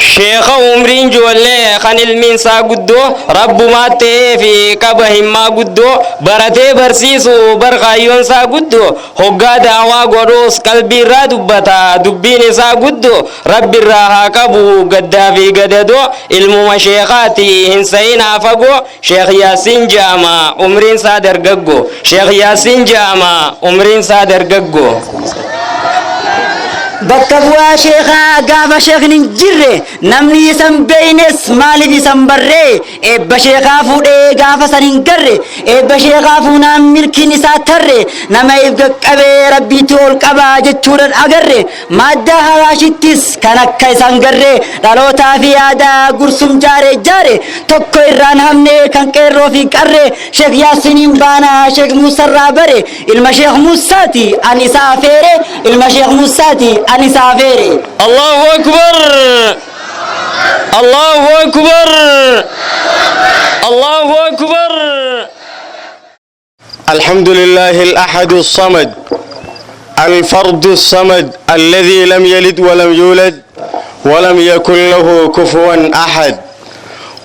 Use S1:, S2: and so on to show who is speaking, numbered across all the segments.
S1: شيخ عمرين جولي خان المنسا قدو رب ماتي في كبهم ما قدو برتي برسيسو برخايون سا قدو هقا دعوا قروس قلبي را دبتا دبين سا قدو رب الراها كبو قدافي قددو علم شيخاتي هنسين عفقو شيخ ياسين جاما عمرين سادر ققو شيخ ياسين جاما عمرين سادر ققو
S2: بكبوا شيخا قاف شيخ نجري نمني سم بينس مالي سم بري إب شيخا فودي قاف سننقري إب شيخا فونا ملكي نساتري نما يبقى قبي ربي تول قبا جتشورا أقري مادة هراشتس كانك كيسان قري دالوتا في آدا قرسم جاري جاري توكو إران همني كان كيرو في قري شيخ ياسين بانا شيخ موسى رابري المشيخ موساتي أني سافيري المشيخ موساتي أني سافيري.
S1: الله أكبر الله أكبر الله أكبر.
S3: الحمد لله الأحد الصمد الفرد الصمد الذي لم يلد ولم يولد ولم يكن له كفوا أحد،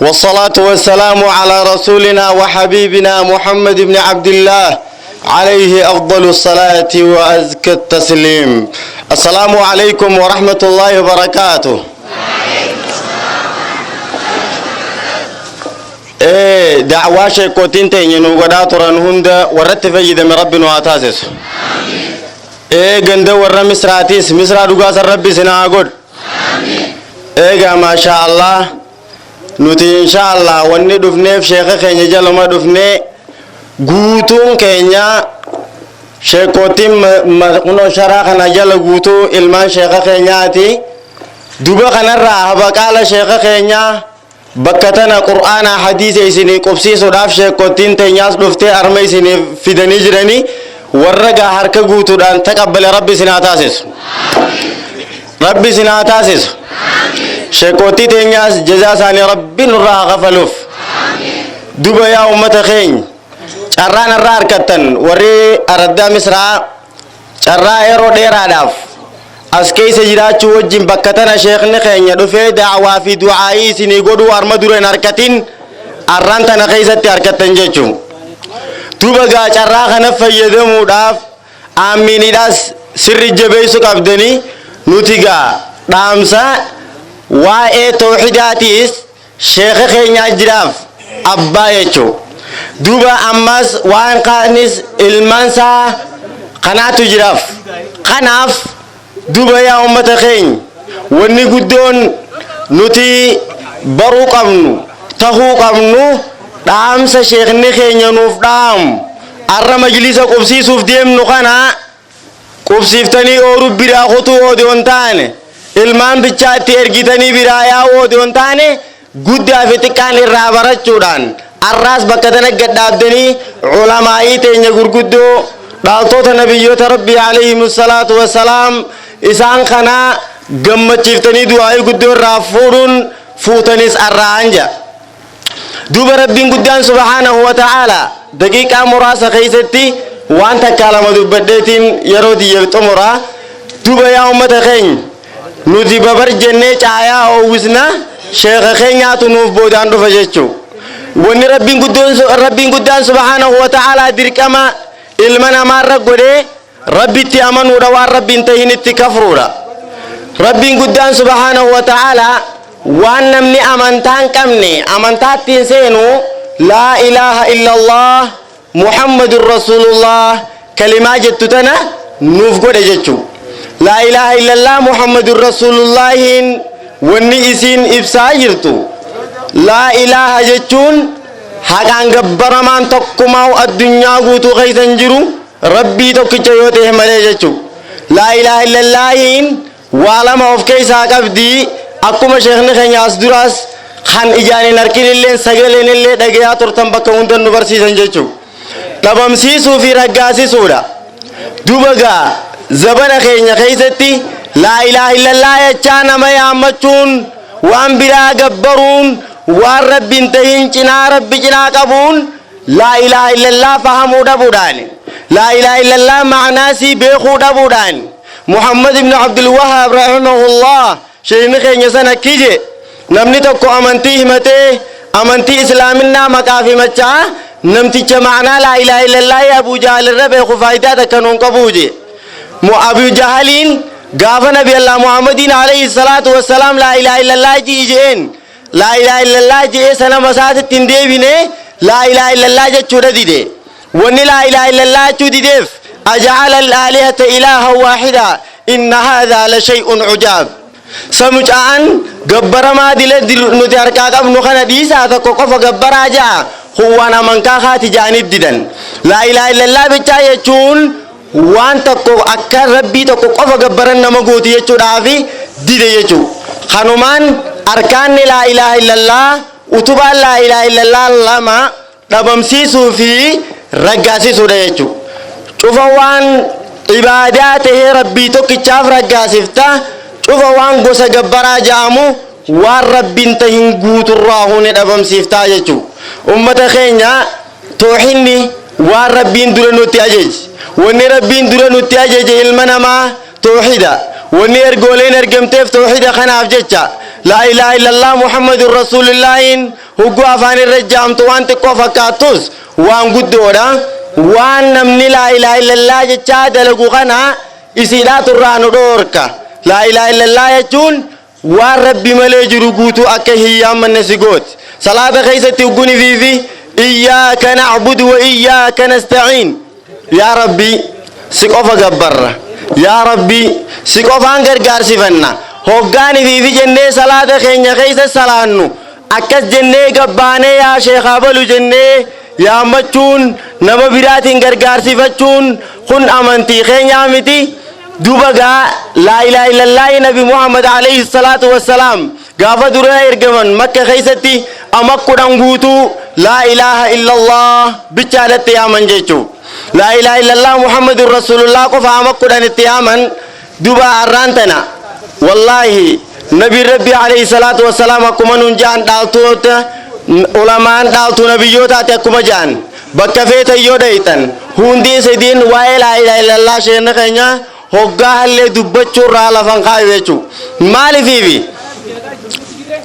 S3: والصلاة والسلام على رسولنا وحبيبنا محمد بن عبد الله عليه أفضل الصلاة وأزكى التسليم. السلام عليكم ورحمة الله وبركاته. دعوة شيكوتين تينينو قداتران هندا ورت فجد من ربنا واتاسس. قند ور مصراتيس مصر دوغاس ربي سناغود. ما شاء الله نوتي إن شاء الله وني دفني شيخ خيني جلما دفني guutuun keenya sheekotiin kuno sharaa kana jala guutuu ilmaan sheeka keenyaati. duba kanarraa habaqaala sheeka keenya bakka tana qur'aana hadiisa isinii qubsiisuudhaaf sheekotiin teenyaas dhuftee arma isinii fidanii jiranii warra gaa harka guutuudhaan taqabbale rabbi isinaa taasisu. rabbi isinaa taasisu. sheekotii teenyaas jazaa isaanii rabbi nurraa qafaluuf. duba yaa ummata keenya carraan irraa harkattan warri araddaa misraa carraa yeroo dheeraadhaaf as keessa jiraachuu wajjin bakka tana sheekni keenya dhufee da'awaa fi du'aa'ii isinii godhuu arma dureen harkatin arraan tana keessatti harkattan jechuun. duba gaa carraa kana fayyadamuudhaaf aaminiidhaas sirri jabeessu qabdanii nuti gaa dhaamsa waa'ee tawxiidaatiis sheeka keenyaa jiraaf abbaa jechuun. duba ammas waan kaanis ilmaansa kanaatu jiraaf. kanaaf duba yaa ummata keenya wanni guddoon nuti baruu qabnu tahuu qabnu dhaamsa sheekni keenya nuuf dhaamu arra majlisa qubsiisuuf deemnu kana qubsiiftanii ooruu biraa kutuu odoon taane ilmaan bichaatti ergitanii biraa yaa odoon taane guddaa fi xiqqaan irraa barachuudhaan arras bakka tana gaddaabdanii ulamaa'ii teenya gurguddoo dhaaltoota nabiyyoota rabbii alayhimus salaatu wassalaam isaan kana gammachiiftanii du'aa'ii guddoo irraa fuudhuun fuutanis arraanja. duba rabbiin guddaan subhaanahu wa ta'ala daqiiqaa muraasa keessatti waan takka lama dubbadheetiin yeroo diyyee xumuraa. duba yaa ummata keenya nuti babar jennee caayaa oowwisna sheeka keenyaatu nuuf boodaan dhufa jechuu. wanni rabbiin guddaan subhaanahu wa ta'ala dirqama ilma namaarra godhee rabbitti amanuudha waan rabbiin tahin itti kafruudha. rabbiin guddaan subhaanahu wa ta'ala waan namni amantaan qabne amantaattiin seenu laa ilaaha illallah muhammadun rasulullah kalimaa jettu tana nuuf godhe jechuu. laa ilaaha illallah muhammadun rasulullahin wanni isiin ibsaa jirtu laa ilaaha jechuun haqaan gabbaramaan tokkumaa addunyaa guutuu keessan jiru rabbii tokkicha yoo ta'e malee jechuu. laa ilaaha illallaahiin waa lama of keessaa qabdi. akkuma sheekni keenya as duraas kan ijaan hin arginillee sagaleen illee dhagayaa turtan bakka hundan nu barsiisan jechuu. dhabamsiisuu fi raggaasisuudha. duba gaa zabana keenya keessatti laa ilaaha illallaa jechaa nama yaammachuun waan biraa gabbaruun waan rabbiin tahin cinaa rabbi cinaa qabuun laa ilaaha illallaa fahamuu dhabuudhaan laa ilaaha illallaa macnaasii beekuu dhabuudhaan muhammad ibn abdul wahhab rahimahullah sheekni keenya sana kije namni tokko amantii himatee amantii islaaminaa maqaa fi machaa namticha ma'anaa laa ilaaha illallah Abu Jahal irra beeku faayidaa takka nuun qabuuje Abu Jahaliin gaafa nabi Allah Muhammadin alayhi salatu wassalam laa ilaaha illallah jeen laa ilaaha illallah jee sana masaatitti hin deebine laa ilaaha illallah jechuudha dide wanni laa ilaaha illallah jechuu dideef aja'ala al-aalihata ilaahan waahida inna haadha la shay'un ujaab samucaan gabbaramaa dile nuti harkaa qabnu kana dhiisaa tokko qofa gabbaraa ja'a huwwaan amankaa kaati ja'aniif didan laa ilaaha illallah bichaa jechuun waan tokko akka rabbii tokko qofa gabbaran nama gooti jechuudhaafi dide jechuu kanumaan arkaanni laa ilaaha illallah utubaan laa ilaaha illallah lama dhabamsiisuu fi raggaasisuudha jechuu cufa waan ibaadaa tahee rabbii tokkichaaf raggaasifta cufa waan gosa gabbaraa ja'amu waan rabbiin tahin guuturraa hune dhabamsiiftaa jechuu ummata keenya toohinni waan rabbiin dura nutti ajeje wanni rabbiin dura nutti ajeje ilma namaa toohida wanni ergooleen ergamteef toohida kanaaf jecha laa ilaaha illallah muhammadun rasuulullaahin hugguu afaan irra jaamtu waan xiqqoo fakkaattus waan guddoodha waan namni laa ilaaha illallah jechaa dalagu kana isiidhaatu irraa nu dhoorka laa ilaaha illallah jechuun waan rabbi malee jiru guutuu akka hiyyaammanne si gooti salaata keessatti hugguni fiifi iyyaaka na'budu wa iyyaaka nasta'iin yaa rabbi si qofa gabbarra yaa rabbi si qofaan gargaarsifanna hoggaani fiifi jennee salaata keenya keessa salaannu akkas jennee gabbaanee yaa sheekhaa balu jennee yaammachuun nama biraatiin gargaarsifachuun kun amantii keenyaa miti dubagaa laa ilaaha illallah nabi Muhammad alayhi salatu wassalaam gaafa dura ergaman makka keessatti amakkuudhaan guutuu laa ilaaha illallah bichaadhatti yaaman jechuu laa ilaaha illallah muhammadun rasulullah qofa amakkuudhaan itti yaaman duba arraan tana wallaahi nabi rabbi alayhi salatu wassalaam akkuma nun jaan dhaaltoota ulamaan dhaaltuu nabiyyootaati akkuma jaan bakka feetan yoo dhaytan hundiin sidiin waa'ee laa ilaaha illallah sheekna keenya hoggaa hallee dubbachuurraa lafan kaayu jechuu maalifiifi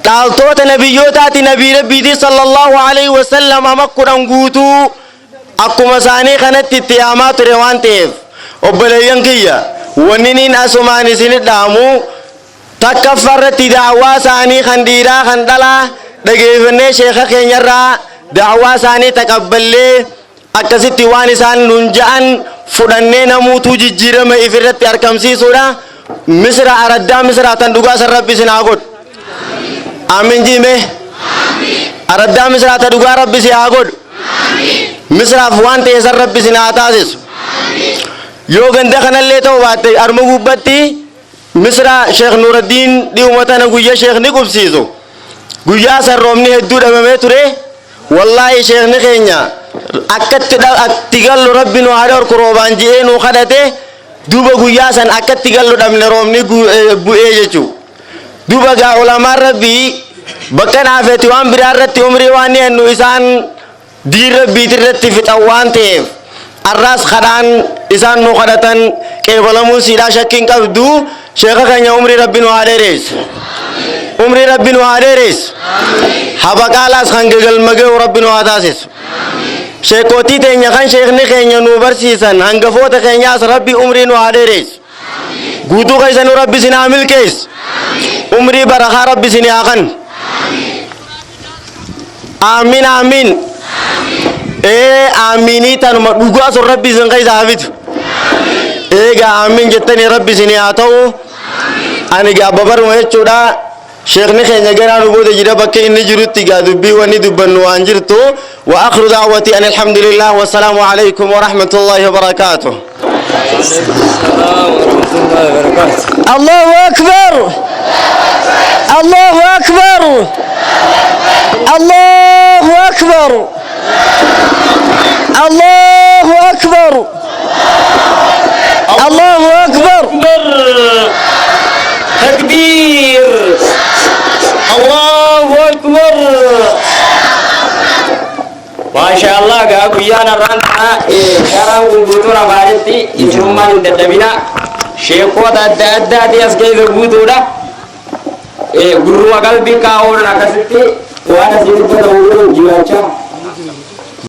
S3: dhaaltoota nabiyyootaati nabii rabbiiti sallallahu alayhi wasallam amakkuudhaan guutuu akkuma isaanii kanatti itti yaamaa ture waan ta'eef obboleeyyan kiyya wanniniin asumaan isinit dhaamu takkaffarratti daawwaa isaanii kan dhiiraa kan dhalaa dhageeffannee sheekha keenyarraa daawwaa isaanii taqabballee akkasitti waan isaan nun ja'an fudhannee namuutuu jijjiirama ifirratti argamsiisuudha misra araddaa misraa tan dhugaa san rabbi isin haa godhu amiin jiime araddaa misraa tan dhugaa rabbi isin haa godhu misraaf waan ta'e san rabbi isin haa taasisu yoo ganda kanallee ta'u baatte arma gubbatti misra sheekh nuuraddiin dhi'uma tana guyyaa sheekni qubsiisu guyyaa san roobni hedduu dhabamee ture wallaahi sheekni keenya akkatti gallu rabbi nu haa dhorku roobaan ji'ee nu kadhate duba guyyaa san akkatti gallu dhabne roobni bu'ee jechuu duba gaa ulamaan rabbii bakka naafeeti waan biraa irratti umrii waan hennu isaan diin rabbiitirratti fixan waan ta'eef arraas kadhaan isaan nu kadhatan qeebalamuu siidhaa shakkiin qabdu sheekha keenya umrii rabbi nu haa dheereessu umrii rabbi nu haa dheereessu habaqaalaas kan gagalmagee rabbi nu haa taasisu sheekotii teenya kan sheekni keenya nu barsiisan hangafoota keenyaas rabbi umrii nu haa dheereessu guutuu keessanuu rabbi isin haa milkeessu umrii barakaa rabbi isin haa kan amiin amiin amiinii tanuma dhugaa sun rabbi isin keessa haa fitu eegaa amiin jettanii rabbi isin haa ta'u ani gaabbabaruma jechuudha sheekni keenya ganaa nu booda jira bakka inni jirutti gaa dubbii wanni dubbannu waan jirtu wa akhiru da'wati an alhamdulillah wa salaamu alaykum wa rahmatullahi wa barakatuh
S2: Allahu akbar Allahu akbar Allahu akbar Allahu akbar Allahu akbar
S1: takbir Allahu akbar Masya Allah gaa guyyaan arraantaa karaan guutuudha baay'eetti isinummaan hin dadhabina sheekota adda addaati as keessa guutuudha gurruma qalbii kaa'uun akkasitti waan asii dubbata waliin jiraachaa